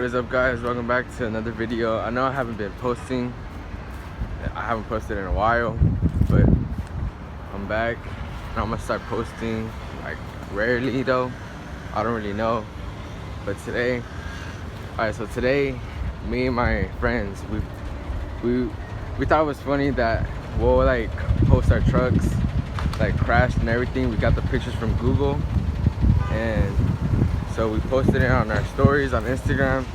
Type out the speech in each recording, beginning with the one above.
What is up, guys? Welcome back to another video. I know I haven't been posting. I haven't posted in a while, but I'm back and I'm gonna start posting like rarely though. I don't really know. But today, alright, so today me and my friends we thought it was funny that we'll like post our trucks like crashed and everything. We got the pictures from Google, and so we posted it on our stories on Instagram.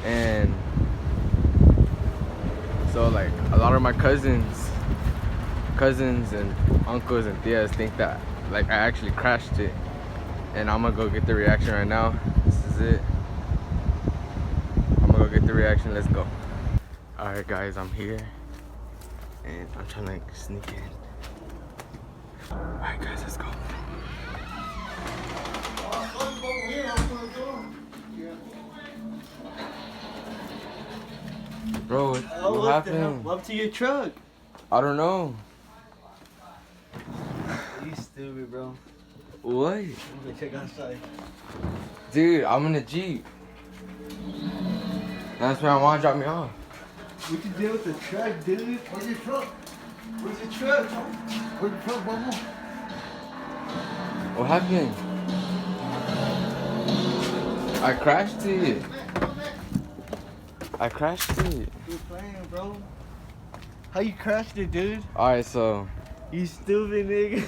And so like a lot of my cousins and uncles and tias think that like I actually crashed it, and I'm gonna go get the reaction right now. This is it. I'm gonna go get the reaction. Let's go. All right, guys, I'm here and I'm trying to like sneak in. All right, guys, let's go. Bro, what happened? Up to your truck. I don't know. You stupid, bro. What? I'm gonna check outside. Dude, I'm in a Jeep. That's where I want to drop me off. What you did with the truck, dude? Where's your truck? Where's your truck? Where's your truck, Mama? What happened? I crashed it. I crashed it. You're playing, bro. How you crashed it, dude? Alright, so You stupid nigga.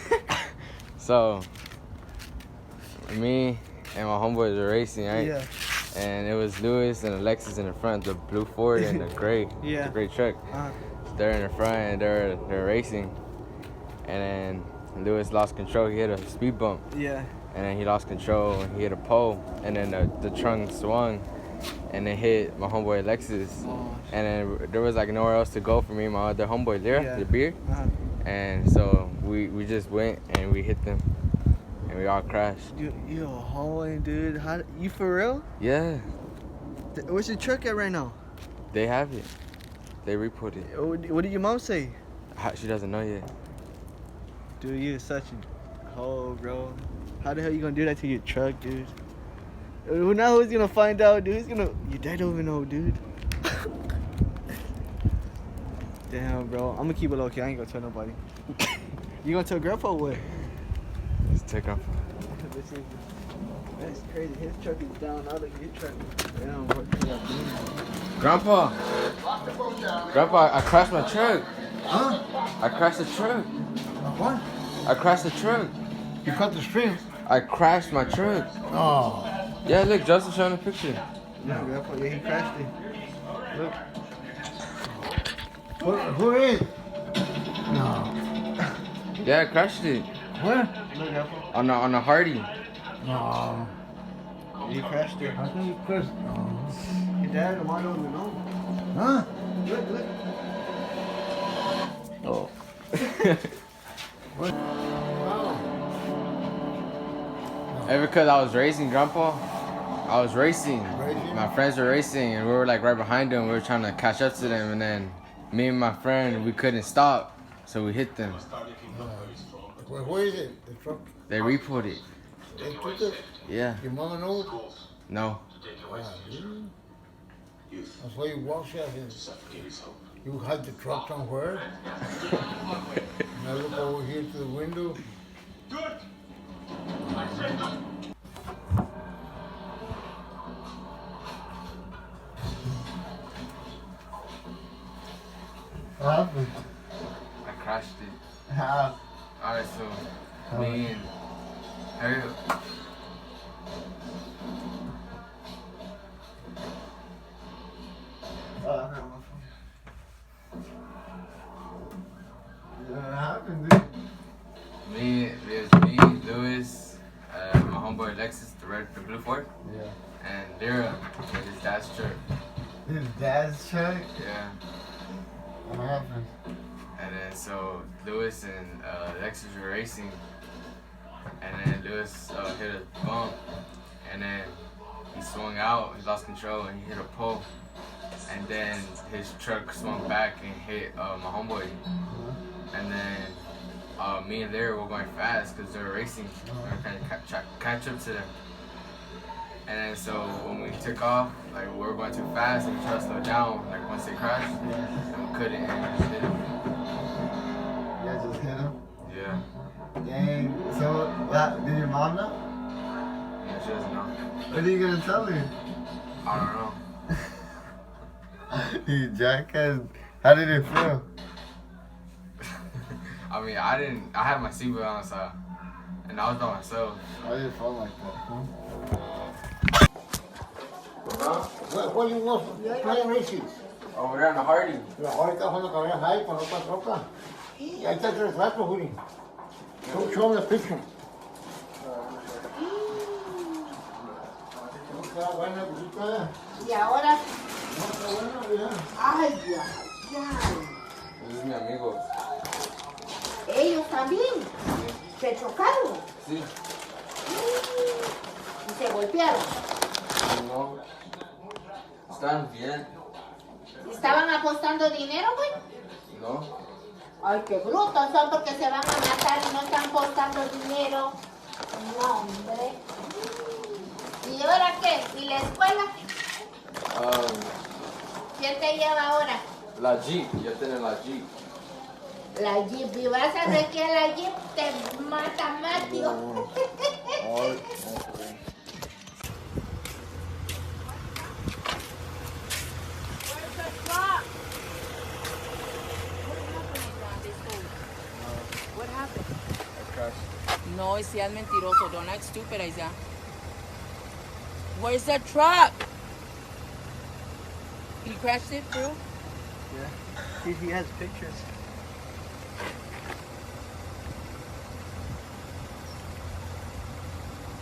So me and my homeboys were racing, right? Yeah. And it was Lewis and Alexis in the front, the blue Ford and the gray, Yeah. the gray truck. They're in the front and they're racing. And then Lewis lost control. He hit a speed bump. Yeah. And then he lost control and he hit a pole. And then the trunk swung and it hit my homeboy Alexis. Oh, And then there was like nowhere else to go for me and my other homeboy Lyra, Yeah. the beer. And so we just went and we hit them and we all crashed. You a hoeing, dude. How you for real? Yeah, Where's your truck at right now? they have it. They report it. What did your mom say? She doesn't know yet. Dude, you such a hoe, bro. How the hell you gonna do that to your truck, dude? Now who's gonna find out, dude? Your dad don't even know, dude. Damn, bro. I'm gonna keep it low key. I ain't gonna tell nobody. You gonna tell Grandpa or what? Let's take off. That's crazy. His truck is down. Now look at your truck. Damn, what you got doing? Grandpa, I crashed my truck. Huh? I crashed the truck. What? I crashed the truck. You cut the stream? I crashed my truck. Oh. Yeah, look, Justin showing a picture. Yeah, Grandpa. Yeah, he crashed it. Look. Who is? No. Yeah, I crashed it. Where? Look, Grandpa. On a Hardy. No. He crashed it. How can you curse? No. Your dad and mom don't even know. Huh? Look. Oh. What? Ever because I was racing, Grandpa. I was racing. Racing? My friends were racing, and we were like right behind them. We were trying to catch up to them, and then me and my friend, we couldn't stop, so we hit them. Where is it? The truck? They reported. They took it? Yeah. Your mama knows? No. That's why you walk out here. You hide the truck somewhere. And I look over here to the window. What happened? I crashed it. How? Alright, so me and Harry. What happened, dude? It was me, Lewis, my homeboy Alexis, the blue Ford, Yeah. and Lyra with his dad's truck. His dad's truck? Yeah. What happened? And then so Lewis and Alexis were racing, and then Lewis hit a bump, and then he swung out, he lost control, and he hit a pole, and then his truck swung back and hit my homeboy, and then me and Lyra were going fast because they were racing, we were trying to catch up to them, And then so when we took off, like we were going too fast and we tried to slow down, like once they crashed, Yeah. and we couldn't and we just hit them. You guys just hit him? Yeah. Dang. So, did your mom know? Yeah, she doesn't know. What are you gonna tell her? I don't know. You jackass. How did it feel? I mean, I had my seatbelt on, so, and I was by myself. Why did it feel like that? What do you want? Flying races. Oh, we're on a Hardy. Pero ahorita cuando cabías ahí con otra troca. Y ahí está el retrato, Juli. Show me the picture. No está buena, cosita. Y ahora, No está buena, mira. ay, ya. Ese es mi amigo. Ellos también se chocaron Sí. y se golpearon. No. Están bien. ¿Estaban apostando dinero, güey? No. Ay, qué brutos son porque se van a matar y no están apostando dinero. No, hombre. ¿Y ahora qué? ¿Y la escuela? ¿Quién te lleva ahora? La Jeep. Ya tienen la Jeep. La Jeep. ¿Y vas a ver que la Jeep te mata más, tío? What happened? I crashed. No, seas mentiroso. Don't act stupid, Isaiah. Where's the truck? You crashed it through? Yeah. See, he has pictures.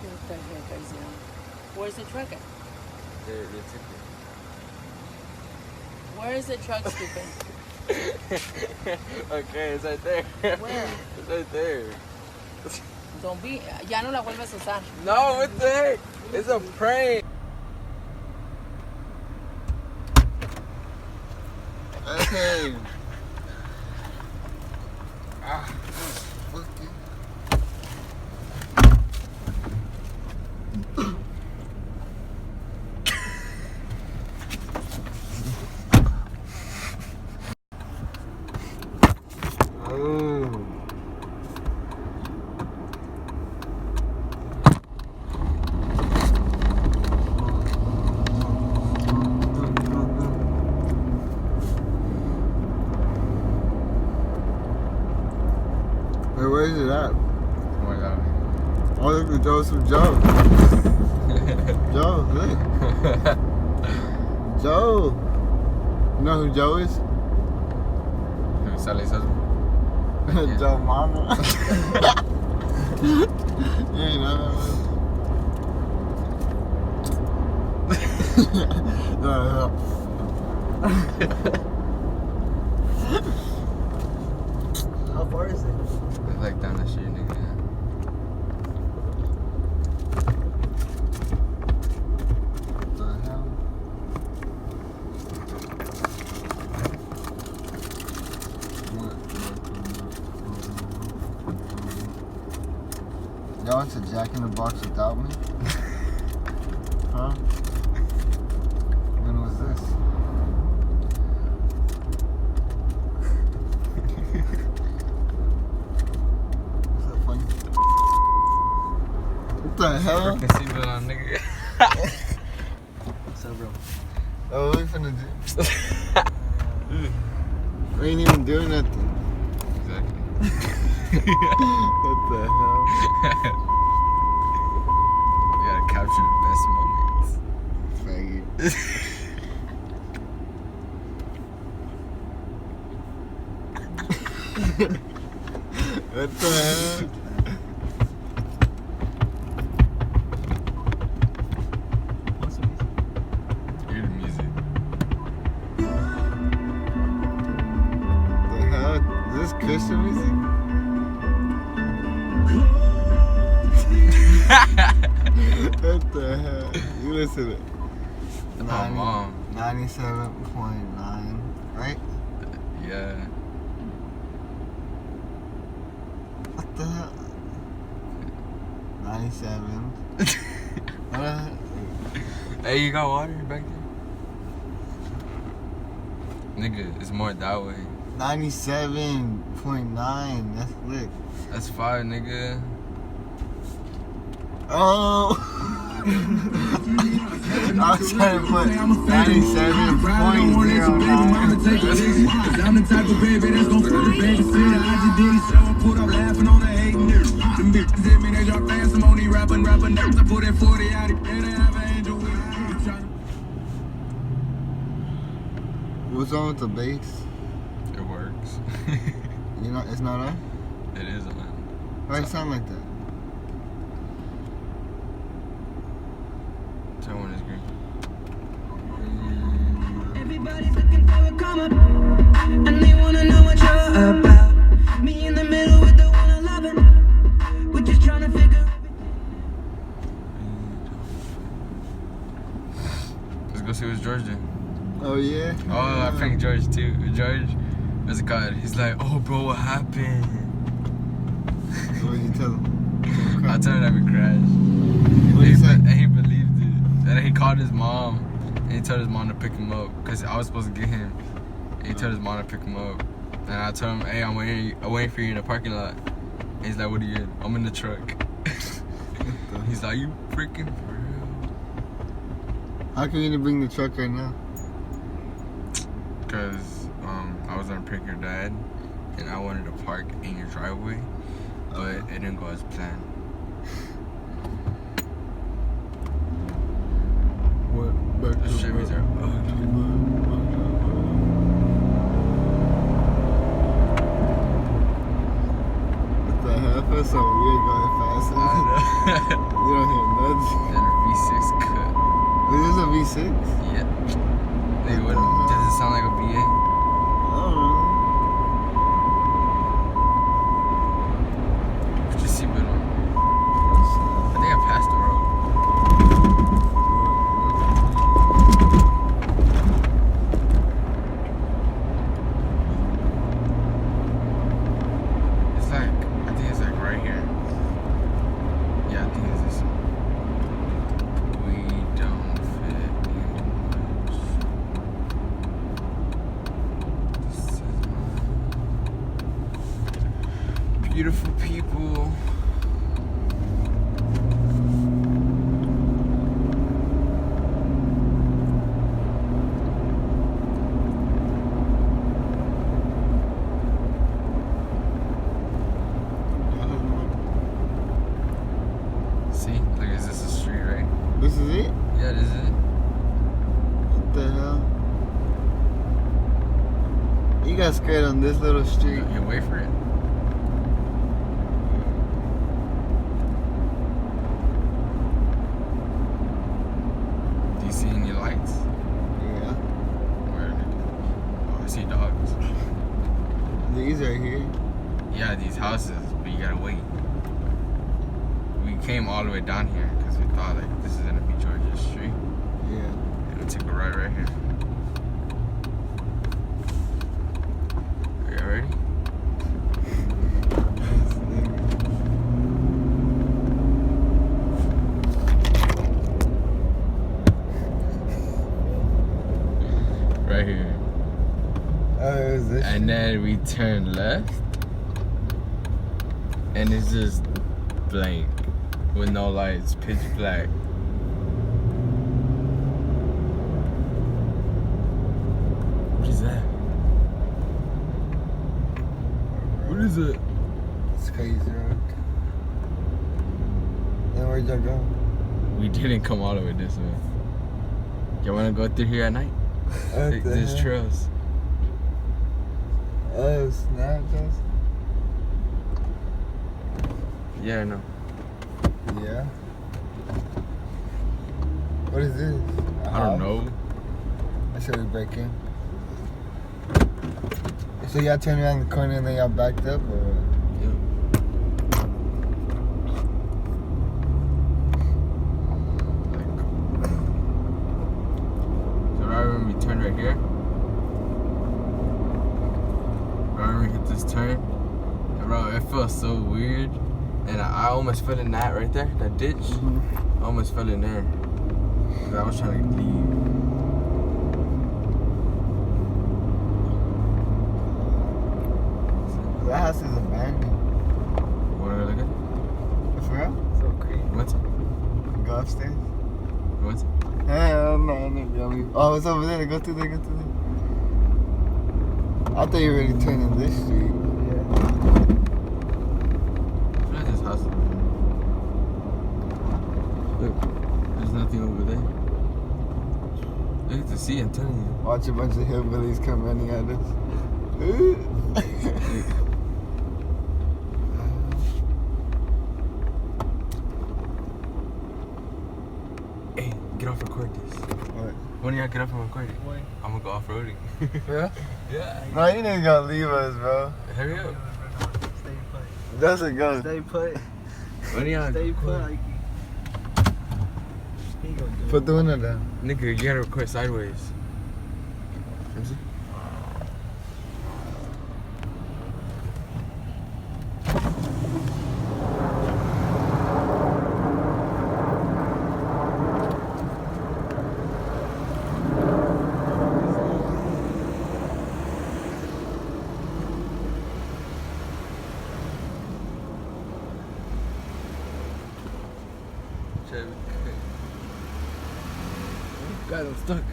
What the heck, Isaiah? Where's the truck at? They took Where is the truck, stupid? it. Okay, it's right there. Where? It's right there. Don't be. Ya no la vuelves a usar. No, what the heck? It's a prank. Hey. Hey, where is it at? Oh my god. Oh, look at Joe, some Joe. Joe, look. Joe. You know who Joe is? Sally's husband. Joe Mama. You ain't know that one? No. How far is it? It's like down the street, nigga. The hell? Y'all went to Jack in the Box without me? Huh? When was this? Is that funny? What the hell? Freaking seatbelt on, nigga. What's up, bro? Oh, what we finna do? We ain't even doing nothing. Exactly. What the hell? We gotta capture the best moments. Faggot. What the hell? Hear the music. The hell? Is this Christian music? What the hell? You listen to it. My mom. 97.9, right? Yeah. What the hell? 97. What the hell? Hey, you got water back there? Nigga, it's more that way. 97.9. That's lit. That's 5, nigga. Oh. I was trying to put 97.09. I'm the type of baby that's gon' put the babysitter. I just did a show and put up laughing on the hating niggas. Them bitches hit me, they drop fast, I'm only rapping nerves. I put that 40 out, it better have an angel with it. What's wrong with the bass? It works. You know, it's not on? It is on. Why it sound like that? Tell when it's green. Everybody's looking for a come up, and they wanna know what you're about. Me in the middle with the 111. We're just trying to figure. Let's go see what's George doing. Oh, yeah? Oh, I pranked George too. George, what's it called? He's like, oh, bro, what happened? What did you tell him? I told him that we crashed. What did he say? And he believed it. And then he called his mom. And he told his mom to pick him up. Because I was supposed to get him. And he told his mom to pick him up. And I told him, hey, I'm waiting for you in the parking lot. And he's like, what are you in? I'm in the truck. He's like, you freaking for real? How come you didn't bring the truck right now? Because I was gonna pick your dad, and I wanted to park in your driveway, but it didn't go as planned. What? The Chevys are ugly. What the hell? I feel so weird going fast. I know. You don't hear nothing. And a V6 cut. Is this a V6? Yeah. Nigga, what? Does it sound like a VA? I don't know. Put your seatbelt on. I think I passed the road. It's like, I think it's like right here. Yeah, I think it's this. We don't fit in much. This is my beautiful people. See, look, is this a street, right? This is it? Yeah, this is it. What the hell? You got scared on this little street. You wait for it. Do you see any lights? Yeah. Where? Oh, I see dogs. These are here. Yeah, these houses, but you gotta wait. We came all the way down here because we thought like this is gonna be Georgia's street. Yeah. And we took a ride right here. Are you ready? Right here. Oh, is this? And then we turn left. And it's just blank. With no lights, pitch black. What is that? What is it? It's crazy road. Then where'd y'all go? We didn't come all the way this way. Y'all wanna go through here at night? What the There's hell? trails. Oh, snap, Joseph? Yeah, I know. Yeah. What is this? I don't know. I said we break in. So y'all turned around the corner and then y'all backed up, or what? So right when we turn right here, right when we hit this turn, and bro, it felt so weird, and I almost fell in that right there, that ditch. I almost fell in there. 'Cause I was trying to leave. That house is abandoned. Wanna go look at it? For real? So creepy. What's it? Go upstairs. What's it? Hell no, nigga. Oh, it's over there. Go through there. Go through there. I thought you were already turning this street. Look at this house. Look, there's nothing over there. Look at the sea, I'm telling you. Watch a bunch of hillbillies come running at us. Hey, get off record this. What? When do y'all get off and record it? I'm gonna go off-roading. Yeah? Yeah. No, you niggas gonna leave us, bro. Hurry up. Stay put. Doesn't go. Stay put. When do y'all Stay put. Like put the window down. Nigga, you gotta record sideways. Let me see. God, I'm stuck.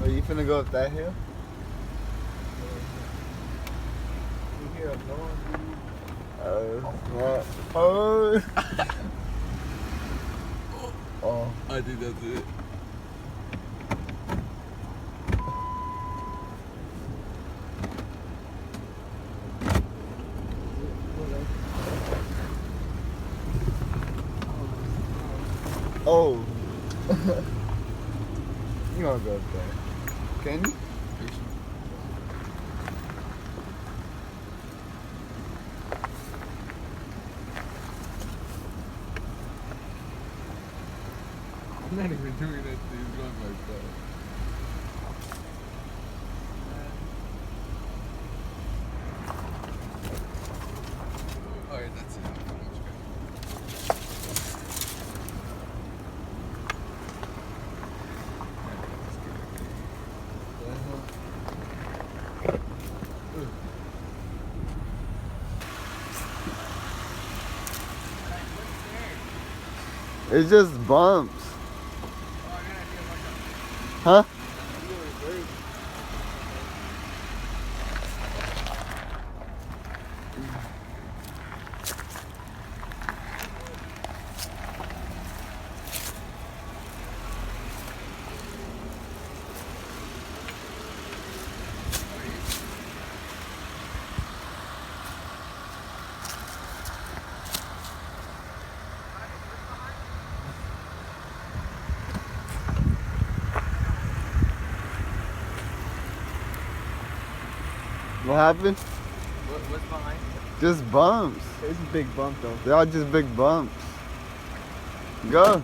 Are you finna go up that hill? You hear a noise? Oh. Oh. I think that's it. Oh. You gonna go up there. Can you? I'm not even doing that. He's going like that. Alright, that's it. It's just bumps. Huh? What happened? What's behind? Just bumps. It's a big bump though. They're all just big bumps. Go.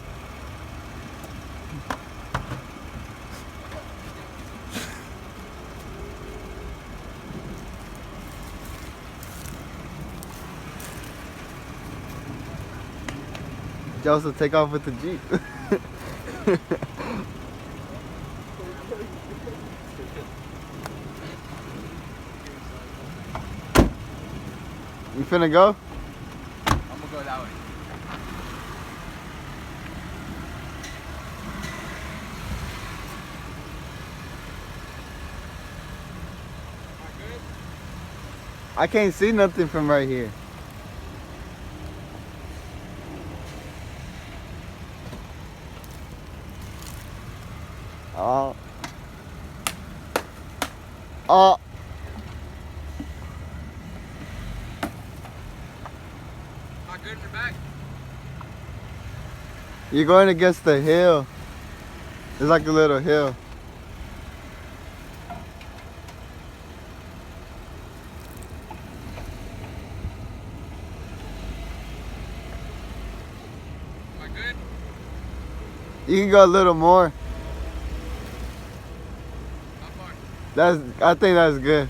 Joseph, take off with the Jeep. You finna go? I'm gonna go that way. I can't see nothing from right here. Oh. Oh. Not good in the back. You're going against the hill. It's like a little hill. Am I good? You can go a little more. How far? I think that's good.